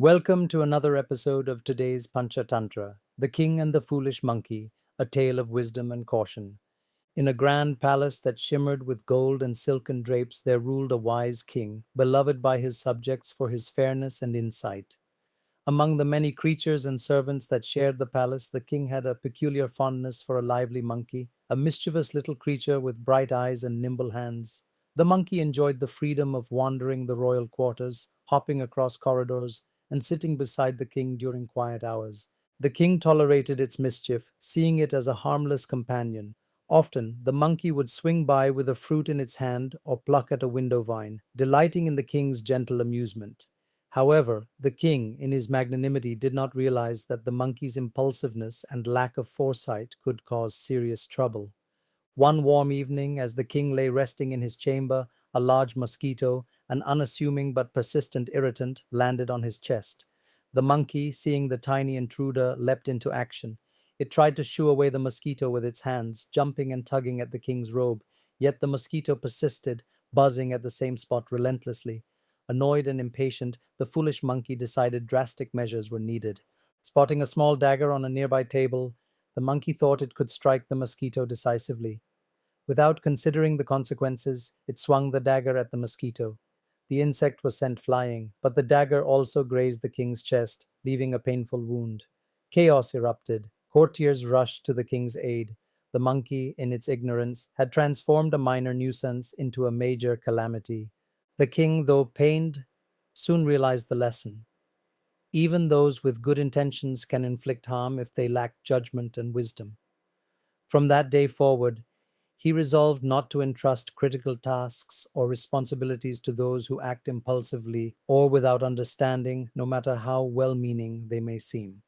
Welcome to another episode of today's Panchatantra, The King and the Foolish Monkey, a tale of wisdom and caution. In a grand palace that shimmered with gold and silken drapes, there ruled a wise king, beloved by his subjects for his fairness and insight. Among the many creatures and servants that shared the palace, the king had a peculiar fondness for a lively monkey, a mischievous little creature with bright eyes and nimble hands. The monkey enjoyed the freedom of wandering the royal quarters, hopping across corridors, and sitting beside the king during quiet hours. The king tolerated its mischief, seeing it as a harmless companion. Often, the monkey would swing by with a fruit in its hand or pluck at a window vine, delighting in the king's gentle amusement. However, the king, in his magnanimity, did not realize that the monkey's impulsiveness and lack of foresight could cause serious trouble. One warm evening, as the king lay resting in his chamber, a large mosquito, an unassuming but persistent irritant, landed on his chest. The monkey, seeing the tiny intruder, leapt into action. It tried to shoo away the mosquito with its hands, jumping and tugging at the king's robe, yet the mosquito persisted, buzzing at the same spot relentlessly. Annoyed and impatient, the foolish monkey decided drastic measures were needed. Spotting a small dagger on a nearby table, the monkey thought it could strike the mosquito decisively. Without considering the consequences, it swung the dagger at the mosquito. The insect was sent flying, but the dagger also grazed the king's chest, leaving a painful wound. Chaos erupted. Courtiers rushed to the king's aid. The monkey, in its ignorance, had transformed a minor nuisance into a major calamity. The king, though pained, soon realized the lesson. Even those with good intentions can inflict harm if they lack judgment and wisdom. From that day forward, he resolved not to entrust critical tasks or responsibilities to those who act impulsively or without understanding, no matter how well meaning they may seem.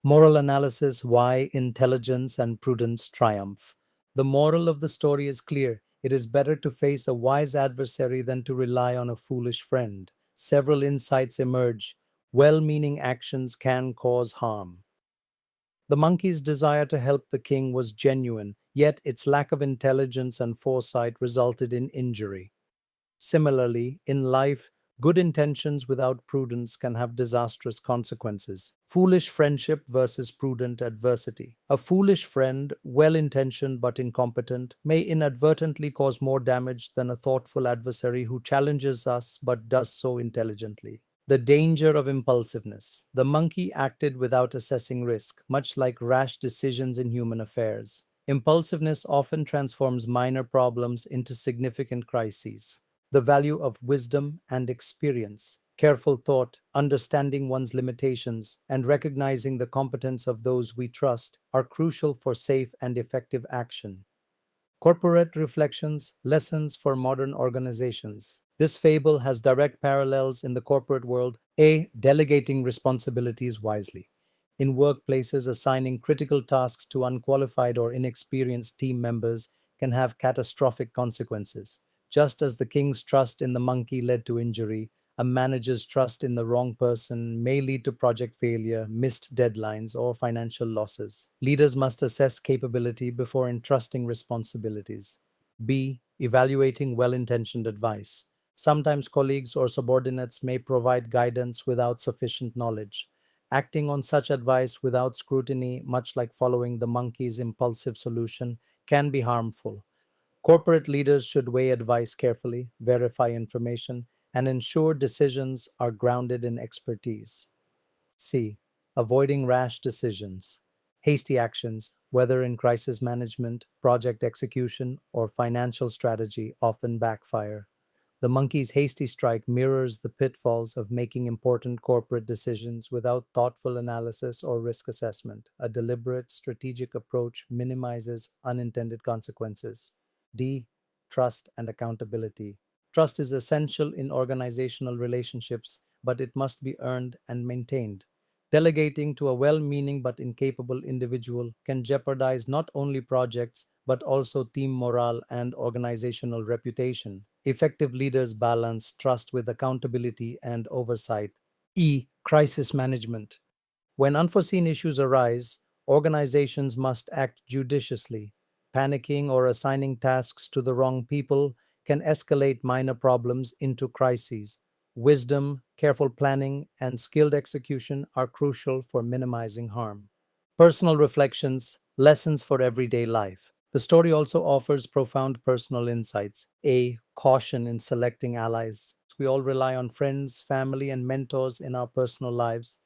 Moral analysis: why intelligence and prudence triumph. The moral of the story is clear. It is better to face a wise adversary than to rely on a foolish friend. Several insights emerge. Well meaning actions can cause harm. The monkey's desire to help the king was genuine, yet its lack of intelligence and foresight resulted in injury. Similarly, in life, good intentions without prudence can have disastrous consequences. Foolish friendship versus prudent adversity. A foolish friend, well intentioned but incompetent, may inadvertently cause more damage than a thoughtful adversary who challenges us but does so intelligently. The danger of impulsiveness. The monkey acted without assessing risk, much like rash decisions in human affairs. Impulsiveness often transforms minor problems into significant crises. The value of wisdom and experience. Careful thought, understanding one's limitations, and recognizing the competence of those we trust are crucial for safe and effective action. Corporate reflections, lessons for modern organizations. This fable has direct parallels in the corporate world. A. Delegating responsibilities wisely. In workplaces, assigning critical tasks to unqualified or inexperienced team members can have catastrophic consequences. Just as the king's trust in the monkey led to injury, a manager's trust in the wrong person may lead to project failure, missed deadlines, or financial losses. Leaders must assess capability before entrusting responsibilities. B. Evaluating well-intentioned advice. Sometimes colleagues or subordinates may provide guidance without sufficient knowledge. Acting on such advice without scrutiny, much like following the monkey's impulsive solution, can be harmful. Corporate leaders should weigh advice carefully, verify information, and ensure decisions are grounded in expertise. C. Avoiding rash decisions. Hasty actions, whether in crisis management, project execution, or financial strategy, often backfire. The monkey's hasty strike mirrors the pitfalls of making important corporate decisions without thoughtful analysis or risk assessment. A deliberate, strategic approach minimizes unintended consequences. D. Trust and accountability. Trust is essential in organizational relationships, but it must be earned and maintained. Delegating to a well meaning but incapable individual can jeopardize not only projects, but also team morale and organizational reputation. Effective leaders balance trust with accountability and oversight. E. Crisis management. When unforeseen issues arise, organizations must act judiciously. Panicking or assigning tasks to the wrong people can escalate minor problems into crises. wisdom, careful planning, and skilled execution are crucial for minimizing harm. Personal reflections, lessons for everyday life. The story also offers profound personal insights. A. Caution in selecting allies. We all rely on friends, family, and mentors in our personal lives.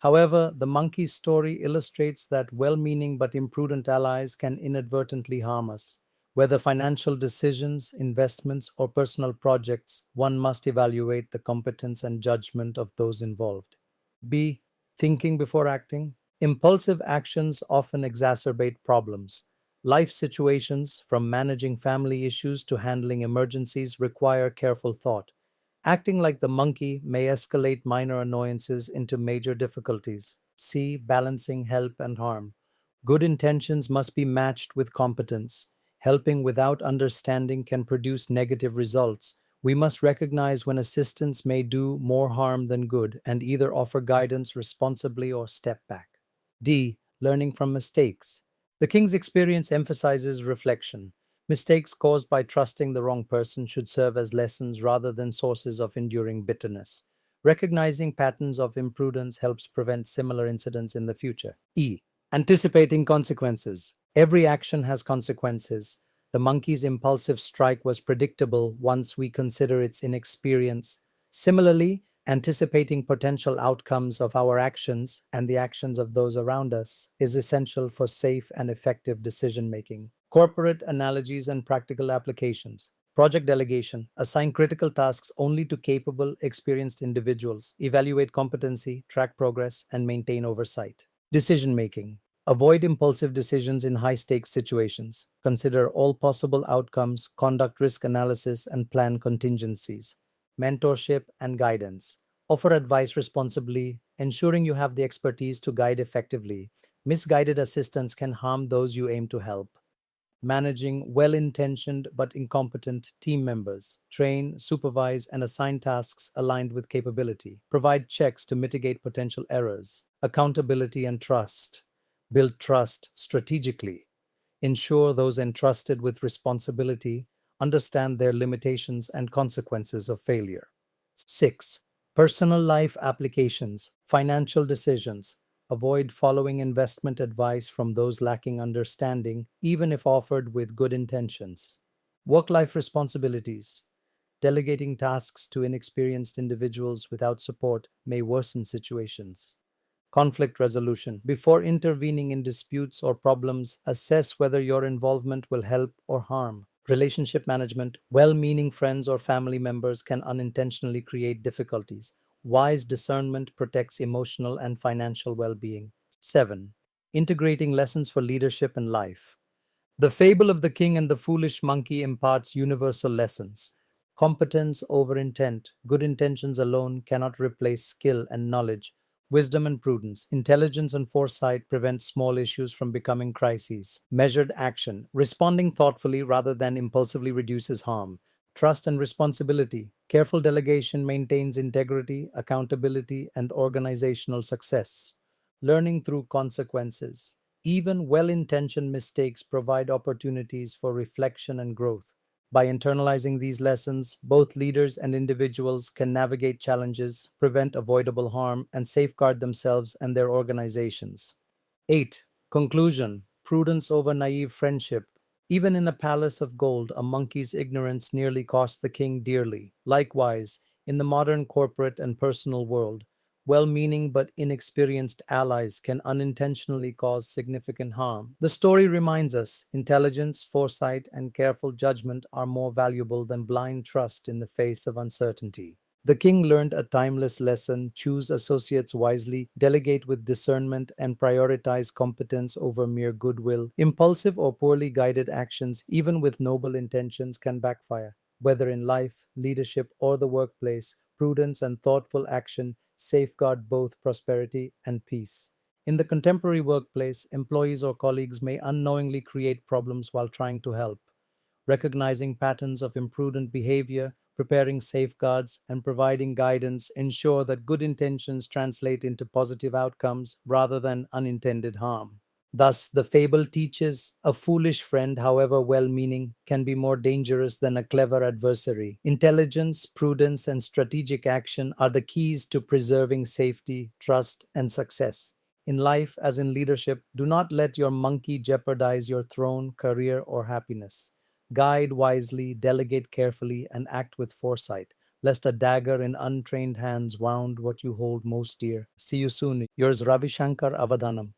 However, the monkey's story illustrates that well meaning but imprudent allies can inadvertently harm us. Whether financial decisions, investments, or personal projects, one must evaluate the competence and judgment of those involved. B. Thinking before acting. Impulsive actions often exacerbate problems. Life situations, from managing family issues to handling emergencies, require careful thought. Acting like the monkey may escalate minor annoyances into major difficulties. C. Balancing help and harm. Good intentions must be matched with competence. Helping without understanding can produce negative results. We must recognize when assistance may do more harm than good and either offer guidance responsibly or step back. D. Learning from mistakes. The king's experience emphasizes reflection. Mistakes caused by trusting the wrong person should serve as lessons rather than sources of enduring bitterness. Recognizing patterns of imprudence helps prevent similar incidents in the future. E. Anticipating consequences. Every action has consequences. The monkey's impulsive strike was predictable once we consider its inexperience. Similarly, anticipating potential outcomes of our actions and the actions of those around us is essential for safe and effective decision making. Corporate analogies and practical applications. Project delegation. Assign critical tasks only to capable, experienced individuals. Evaluate competency, track progress, and maintain oversight. Decision making. Avoid impulsive decisions in high stakes situations. Consider all possible outcomes, conduct risk analysis, and plan contingencies. Mentorship and guidance. Offer advice responsibly, ensuring you have the expertise to guide effectively. Misguided assistance can harm those you aim to help. Managing well intentioned but incompetent team members. Train, supervise, and assign tasks aligned with capability. Provide checks to mitigate potential errors. Accountability and trust. Build trust strategically. Ensure those entrusted with responsibility understand their limitations and consequences of failure. 6. Personal life applications, financial decisions. Avoid following investment advice from those lacking understanding, even if offered with good intentions. Work life responsibilities. Delegating tasks to inexperienced individuals without support may worsen situations. Conflict resolution. Before intervening in disputes or problems, assess whether your involvement will help or harm. Relationship management. Well meaning friends or family members can unintentionally create difficulties. Wise discernment protects emotional and financial well being. 7. Integrating lessons for leadership and life. The fable of the king and the foolish monkey imparts universal lessons. Competence over intent. Good intentions alone cannot replace skill and knowledge. Wisdom and prudence. Intelligence and foresight prevent small issues from becoming crises. Measured action. Responding thoughtfully rather than impulsively reduces harm. Trust and responsibility. Careful delegation maintains integrity, accountability, and organizational success. Learning through consequences. Even well intentioned mistakes provide opportunities for reflection and growth. By internalizing these lessons, both leaders and individuals can navigate challenges, prevent avoidable harm, and safeguard themselves and their organizations. 8. Conclusion. Prudence over naive friendship. Even in a palace of gold, a monkey's ignorance nearly cost the king dearly. Likewise, in the modern corporate and personal world, well meaning but inexperienced allies can unintentionally cause significant harm. The story reminds us intelligence, foresight, and careful judgment are more valuable than blind trust in the face of uncertainty. The king learned a timeless lesson: choose associates wisely, delegate with discernment, and prioritize competence over mere goodwill. Impulsive or poorly guided actions, even with noble intentions, can backfire. Whether in life, leadership, or the workplace, prudence and thoughtful action safeguard both prosperity and peace. In the contemporary workplace, employees or colleagues may unknowingly create problems while trying to help. Recognizing patterns of imprudent behavior, preparing safeguards, and providing guidance ensure that good intentions translate into positive outcomes rather than unintended harm. Thus, the fable teaches a foolish friend, however well meaning, can be more dangerous than a clever adversary. Intelligence, prudence, and strategic action are the keys to preserving safety, trust, and success. In life, as in leadership, do not let your monkey jeopardize your throne, career, or happiness. Guide wisely, delegate carefully, and act with foresight, lest a dagger in untrained hands wound what you hold most dear. See you soon. Yours, Ravishankar Avadhanam.